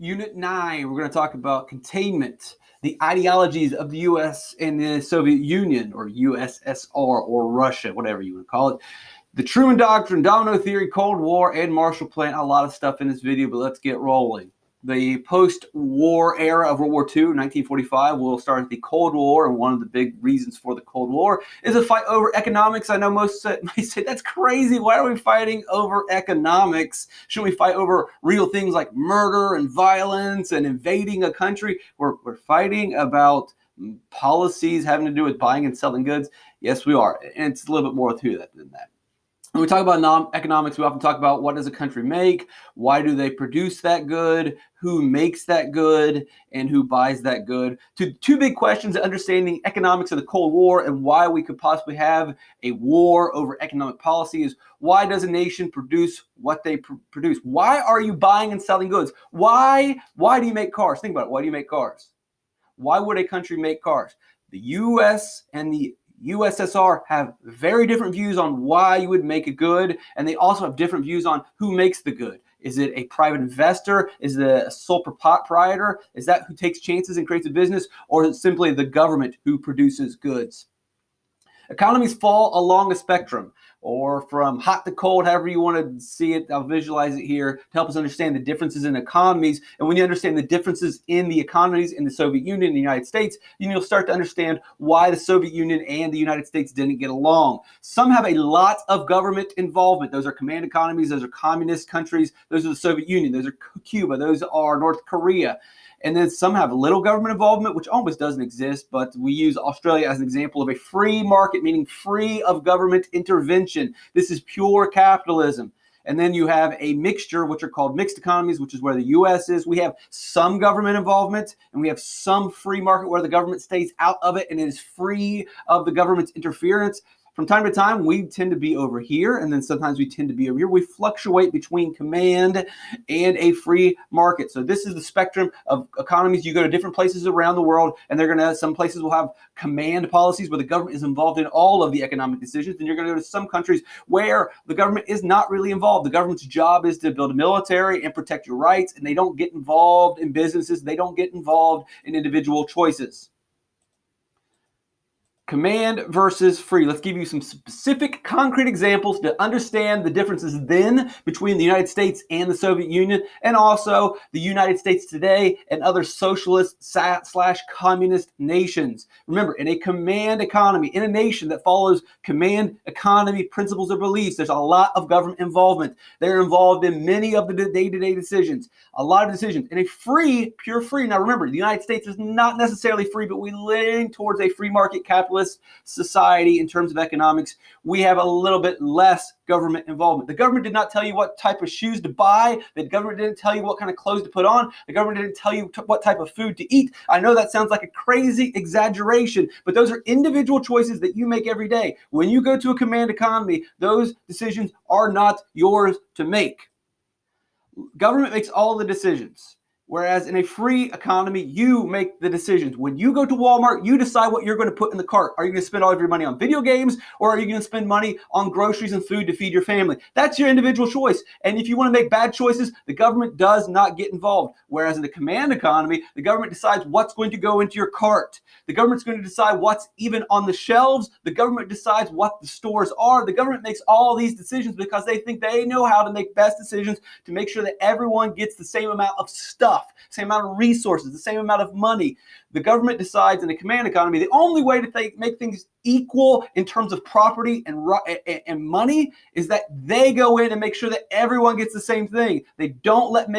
Unit 9, we're going to talk about containment, the ideologies of the U.S. and the Soviet Union, or USSR, or Russia, whatever you want to call it. The Truman Doctrine, Domino Theory, Cold War, and Marshall Plan. A lot of stuff in this video, but let's get rolling. The post-war era of World War II, 1945, will start the Cold War, and one of the big reasons for the Cold War is a fight over economics. I know most might say, that's crazy. Why are we fighting over economics? Shouldn't we fight over real things like murder and violence and invading a country? We're fighting about policies having to do with buying and selling goods. Yes, we are, and it's a little bit more to that than that. When we talk about economics, we often talk about what does a country make, why do they produce that good, who makes that good, and who buys that good. Two big questions: understanding economics of the Cold War and why we could possibly have a war over economic policy is, why does a nation produce what they produce? Why are you buying and selling goods? Why do you make cars? Think about it. Why do you make cars? Why would a country make cars? The U.S. and the USSR have very different views on why you would make a good, and they also have different views on who makes the good. Is it a private investor? Is it a sole proprietor? Is that who takes chances and creates a business? Or is it simply the government who produces goods? Economies fall along a spectrum, or from hot to cold, however you want to see it. I'll visualize it here to help us understand the differences in economies. And when you understand the differences in the economies in the Soviet Union and the United States, then you'll start to understand why the Soviet Union and the United States didn't get along. Some have a lot of government involvement. Those are command economies. Those are communist countries. Those are the Soviet Union. Those are Cuba. Those are North Korea. And then some have little government involvement, which almost doesn't exist, but we use Australia as an example of a free market, meaning free of government intervention. This is pure capitalism. And then you have a mixture, which are called mixed economies, which is where the U.S. is. We have some government involvement, and we have some free market where the government stays out of it and is free of the government's interference. From time to time, we tend to be over here, and then sometimes we tend to be over here. We fluctuate between command and a free market. So this is the spectrum of economies. You go to different places around the world, and some places will have command policies where the government is involved in all of the economic decisions, and you're going to go to some countries where the government is not really involved. The government's job is to build a military and protect your rights, and they don't get involved in businesses. They don't get involved in individual choices. Command versus free. Let's give you some specific concrete examples to understand the differences then between the United States and the Soviet Union, and also the United States today and other socialist / communist nations. Remember, in a command economy, in a nation that follows command economy principles or beliefs, there's a lot of government involvement. They're involved in many of the day-to-day decisions, a lot of decisions. In a pure free, now remember, the United States is not necessarily free, but we lean towards a free market capitalist society in terms of economics. We have a little bit less government involvement. The government did not tell you what type of shoes to buy. The government didn't tell you what kind of clothes to put on. The government didn't tell you what type of food to eat. I know that sounds like a crazy exaggeration, but those are individual choices that you make every day. When you go to a command economy, those decisions are not yours to make. Government makes all the decisions. Whereas in a free economy, you make the decisions. When you go to Walmart, you decide what you're going to put in the cart. Are you going to spend all of your money on video games, or are you going to spend money on groceries and food to feed your family? That's your individual choice. And if you want to make bad choices, the government does not get involved. Whereas in a command economy, the government decides what's going to go into your cart. The government's going to decide what's even on the shelves. The government decides what the stores are. The government makes all these decisions because they think they know how to make best decisions to make sure that everyone gets the same amount of stuff, same amount of resources, the same amount of money. The government decides in a command economy, the only way to make things equal in terms of property and money is that they go in and make sure that everyone gets the same thing. They don't let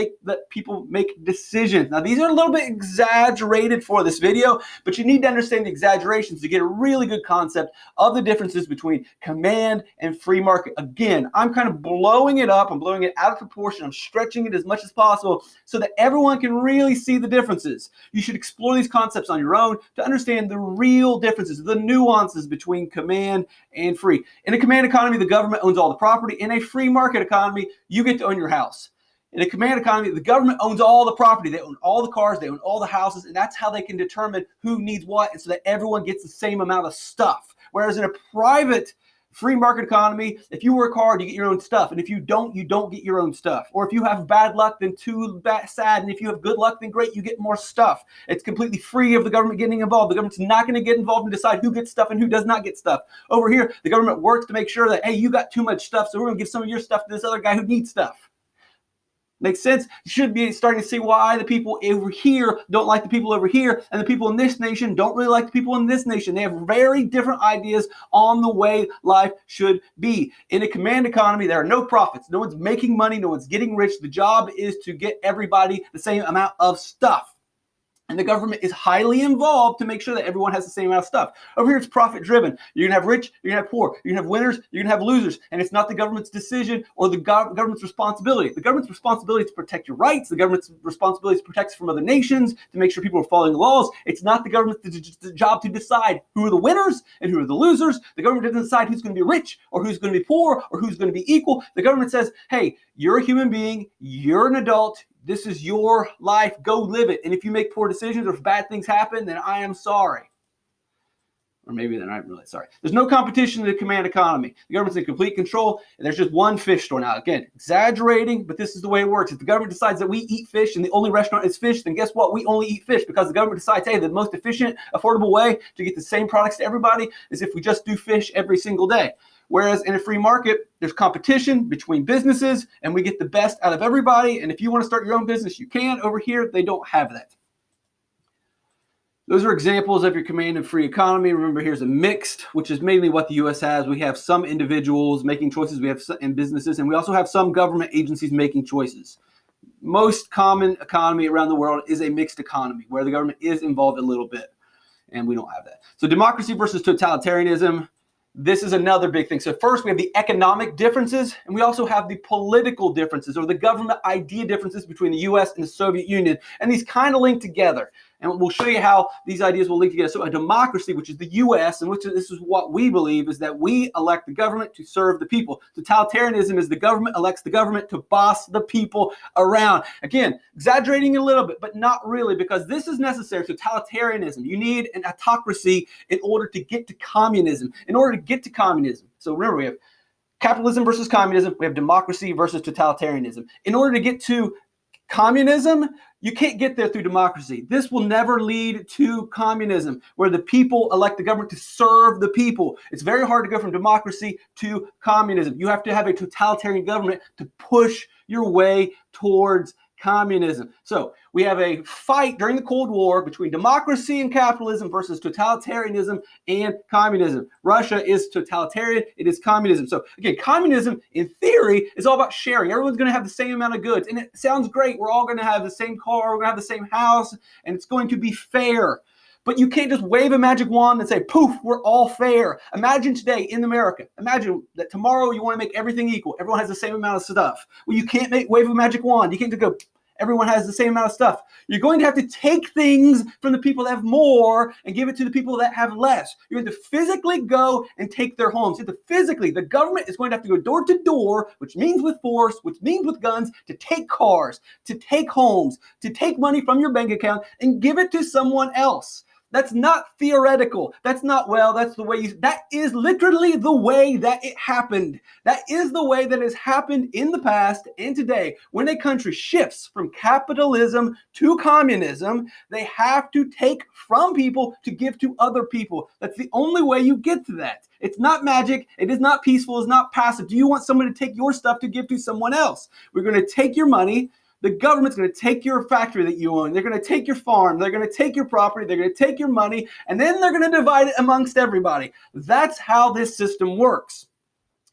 people make decisions. Now, these are a little bit exaggerated for this video, but you need to understand the exaggerations to get a really good concept of the differences between command and free market. Again, I'm kind of blowing it up. I'm blowing it out of proportion. I'm stretching it as much as possible so that everyone can really see the differences. You should explore these concepts on your own to understand the real differences, the nuances between command and free. In a command economy, the government owns all the property. In a free market economy, you get to own your house. In a command economy, the government owns all the property. They own all the cars. They own all the houses. And that's how they can determine who needs what, and so that everyone gets the same amount of stuff. Whereas in a private Free market economy, if you work hard, you get your own stuff. And if you don't get your own stuff. Or if you have bad luck, then too sad. And if you have good luck, then great, you get more stuff. It's completely free of the government getting involved. The government's not going to get involved and decide who gets stuff and who does not get stuff. Over here, the government works to make sure that, hey, you got too much stuff, so we're going to give some of your stuff to this other guy who needs stuff. Makes sense? You should be starting to see why the people over here don't like the people over here, and the people in this nation don't really like the people in this nation. They have very different ideas on the way life should be. In a command economy, there are no profits. No one's making money. No one's getting rich. The job is to get everybody the same amount of stuff. And the government is highly involved to make sure that everyone has the same amount of stuff. Over here, it's profit driven. You're going to have rich, you're going to have poor, you're going to have winners, you're going to have losers. And it's not the government's decision or the government's responsibility. The government's responsibility is to protect your rights. The government's responsibility is to protect from other nations, to make sure people are following the laws. It's not the government's job to decide who are the winners and who are the losers. The government doesn't decide who's going to be rich or who's going to be poor or who's going to be equal. The government says, hey, you're a human being, you're an adult, this is your life, go live it. And if you make poor decisions or if bad things happen, then I am sorry. Or maybe they're not really sorry. There's no competition in the command economy. The government's in complete control, and there's just one fish store. Now, again, exaggerating, but this is the way it works. If the government decides that we eat fish and the only restaurant is fish, then guess what? We only eat fish because the government decides, hey, the most efficient, affordable way to get the same products to everybody is if we just do fish every single day. Whereas in a free market, there's competition between businesses, and we get the best out of everybody. And if you want to start your own business, you can. Over here, they don't have that. Those are examples of your command and free economy. Remember, here's a mixed, which is mainly what the U.S. has. We have some individuals making choices. We have in businesses, and we also have some government agencies making choices. Most common economy around the world is a mixed economy where the government is involved a little bit, and we don't have that. So democracy versus totalitarianism. This is another big thing. So first, we have the economic differences, and we also have the political differences or the government idea differences between the U.S. and the Soviet Union. And these kind of link together. And we'll show you how these ideas will link together. So a democracy, which is the U.S., and this is what we believe, is that we elect the government to serve the people. Totalitarianism is the government elects the government to boss the people around. Again, exaggerating a little bit, but not really, because this is necessary. Totalitarianism, you need an autocracy in order to get to communism. In order to get to communism. So remember, we have capitalism versus communism. We have democracy versus totalitarianism. In order to get to communism, you can't get there through democracy. This will never lead to communism, where the people elect the government to serve the people. It's very hard to go from democracy to communism. You have to have a totalitarian government to push your way towards communism. So we have a fight during the Cold War between democracy and capitalism versus totalitarianism and communism. Russia is totalitarian. It is communism. So again, communism in theory is all about sharing. Everyone's going to have the same amount of goods. And it sounds great. We're all going to have the same car. We're going to have the same house. And it's going to be fair. But you can't just wave a magic wand and say, poof, we're all fair. Imagine today in America, imagine that tomorrow you want to make everything equal. Everyone has the same amount of stuff. Well, you can't wave a magic wand. You can't just go, everyone has the same amount of stuff. You're going to have to take things from the people that have more and give it to the people that have less. You're going to physically go and take their homes. The government is going to have to go door to door, which means with force, which means with guns, to take cars, to take homes, to take money from your bank account and give it to someone else. That's not theoretical. That's not, well, that's the way that is literally the way that it happened. That is the way that has happened in the past and today. When a country shifts from capitalism to communism, they have to take from people to give to other people. That's the only way you get to that. It's not magic. It is not peaceful. It's not passive. Do you want someone to take your stuff to give to someone else? We're going to take your money. The government's going to take your factory that you own. They're going to take your farm. They're going to take your property. They're going to take your money. And then they're going to divide it amongst everybody. That's how this system works.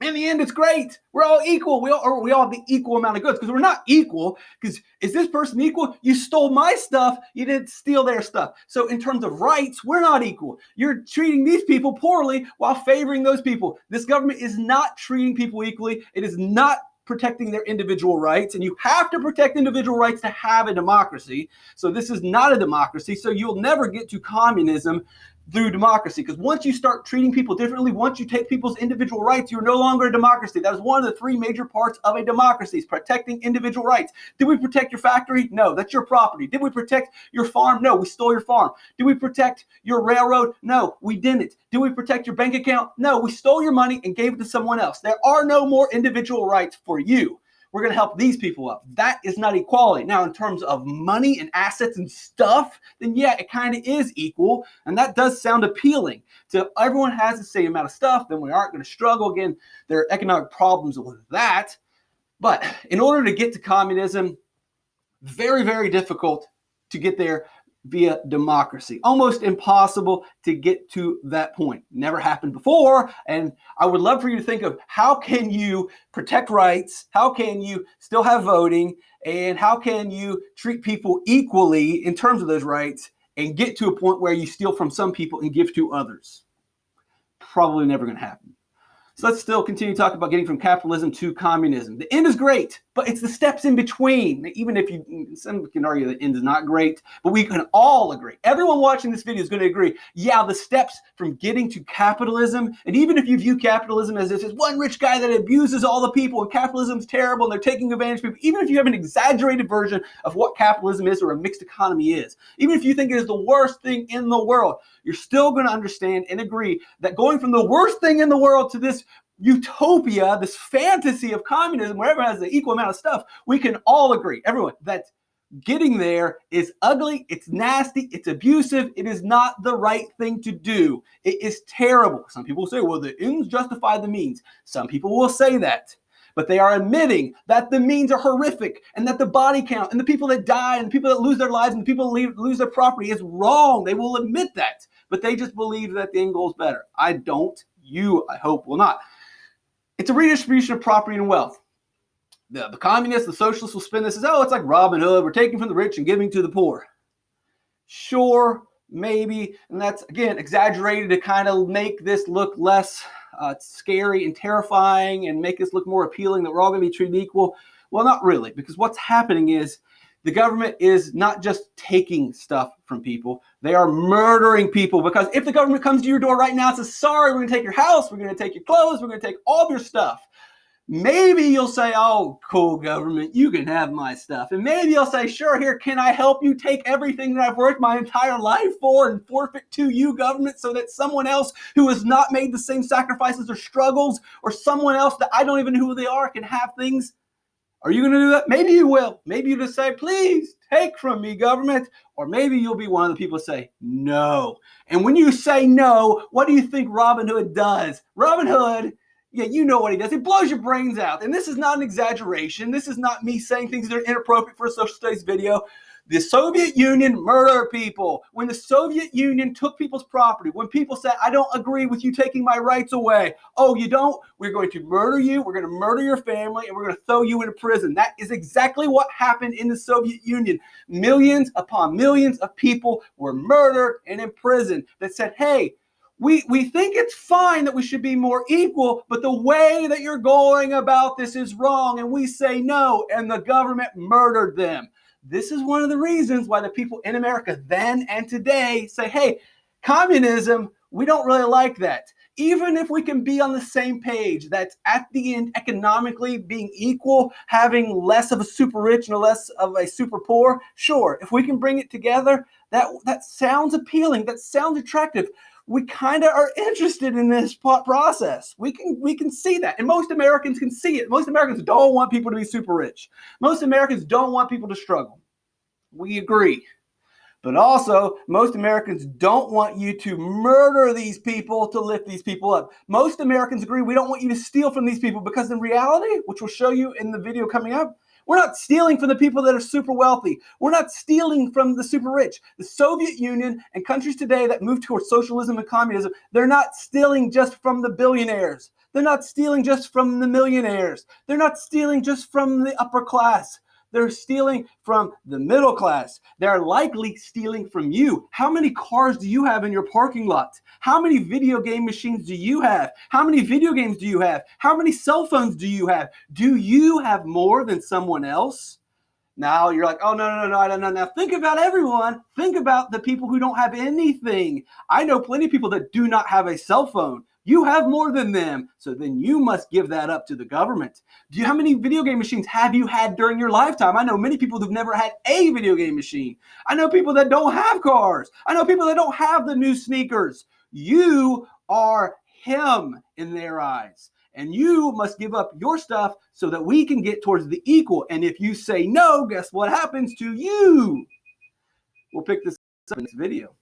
In the end, it's great. We're all equal. We all have the equal amount of goods because we're not equal. Because is this person equal? You stole my stuff. You didn't steal their stuff. So in terms of rights, we're not equal. You're treating these people poorly while favoring those people. This government is not treating people equally. It is not protecting their individual rights, and you have to protect individual rights to have a democracy. So this is not a democracy, so you'll never get to communism through democracy. Because once you start treating people differently, once you take people's individual rights, you're no longer a democracy. That is one of the three major parts of a democracy, is protecting individual rights. Did we protect your factory? No, that's your property. Did we protect your farm? No, we stole your farm. Did we protect your railroad? No, we didn't. Did we protect your bank account? No, we stole your money and gave it to someone else. There are no more individual rights for you. We're going to help these people up. That is not equality. Now, in terms of money and assets and stuff, then yeah, it kind of is equal. And that does sound appealing. So everyone has the same amount of stuff, then we aren't going to struggle. Again, there are economic problems with that. But in order to get to communism, very, very difficult to get there via democracy. Almost impossible to get to that point. Never happened before. And I would love for you to think of, how can you protect rights? How can you still have voting? And how can you treat people equally in terms of those rights and get to a point where you steal from some people and give to others? Probably never going to happen. So let's still continue talking about getting from capitalism to communism. The end is great, but it's the steps in between. Even if some can argue the end is not great, but we can all agree. Everyone watching this video is going to agree. Yeah, the steps from getting to capitalism, and even if you view capitalism as this one rich guy that abuses all the people and capitalism is terrible and they're taking advantage of people, even if you have an exaggerated version of what capitalism is or a mixed economy is, even if you think it is the worst thing in the world, you're still going to understand and agree that going from the worst thing in the world to this utopia, this fantasy of communism, where everyone has the equal amount of stuff, we can all agree, everyone, that getting there is ugly, it's nasty, it's abusive, it is not the right thing to do. It is terrible. Some people say, well, the ends justify the means. Some people will say that. But they are admitting that the means are horrific and that the body count and the people that die and the people that lose their lives and the people that lose their property is wrong. They will admit that. But they just believe that the end goal is better. I don't. You, I hope, will not. It's a redistribution of property and wealth. The communists, the socialists will spin this as, oh, it's like Robin Hood. We're taking from the rich and giving to the poor. Sure, maybe. And that's, again, exaggerated to kind of make this look less scary and terrifying and make us look more appealing that we're all going to be treated equal. Well, not really, because what's happening is the government is not just taking stuff from people, they are murdering people. Because if the government comes to your door right now and says, sorry, we're going to take your house, we're going to take your clothes, we're going to take all of your stuff, maybe you'll say, oh, cool, government, you can have my stuff. And maybe you'll say, sure, here, can I help you take everything that I've worked my entire life for and forfeit to you, government, so that someone else who has not made the same sacrifices or struggles, or someone else that I don't even know who they are, can have things? Are you going to do that? Maybe you will. Maybe you just say, please take from me, government. Or maybe you'll be one of the people who say no. And when you say no, what do you think Robin Hood does? Robin Hood, yeah, you know what he does. He blows your brains out. And this is not an exaggeration. This is not me saying things that are inappropriate for a social studies video. The Soviet Union murdered people. When the Soviet Union took people's property, when people said, I don't agree with you taking my rights away. Oh, you don't? We're going to murder you. We're going to murder your family, and we're going to throw you into prison. That is exactly what happened in the Soviet Union. Millions upon millions of people were murdered and imprisoned that said, hey, we think it's fine that we should be more equal, but the way that you're going about this is wrong, and we say no, and the government murdered them. This is one of the reasons why the people in America then and today say, hey, communism, we don't really like that. Even if we can be on the same page, that's at the end economically being equal, having less of a super rich and less of a super poor, sure, if we can bring it together, that sounds appealing, that sounds attractive. We kind of are interested in this process. We can see that. And most Americans can see it. Most Americans don't want people to be super rich. Most Americans don't want people to struggle. We agree. But also, most Americans don't want you to murder these people to lift these people up. Most Americans agree we don't want you to steal from these people, because in reality, which we'll show you in the video coming up, we're not stealing from the people that are super wealthy. We're not stealing from the super rich. The Soviet Union and countries today that move towards socialism and communism, they're not stealing just from the billionaires. They're not stealing just from the millionaires. They're not stealing just from the upper class. They're stealing from the middle class. They're likely stealing from you. How many cars do you have in your parking lot? How many video game machines do you have? How many video games do you have? How many cell phones do you have? Do you have more than someone else? Now you're like, oh, no. Now think about everyone. Think about the people who don't have anything. I know plenty of people that do not have a cell phone. You have more than them. So then you must give that up to the government. How many video game machines have you had during your lifetime? I know many people who've never had a video game machine. I know people that don't have cars. I know people that don't have the new sneakers. You are him in their eyes. And you must give up your stuff so that we can get towards the equal. And if you say no, guess what happens to you? We'll pick this up in this video.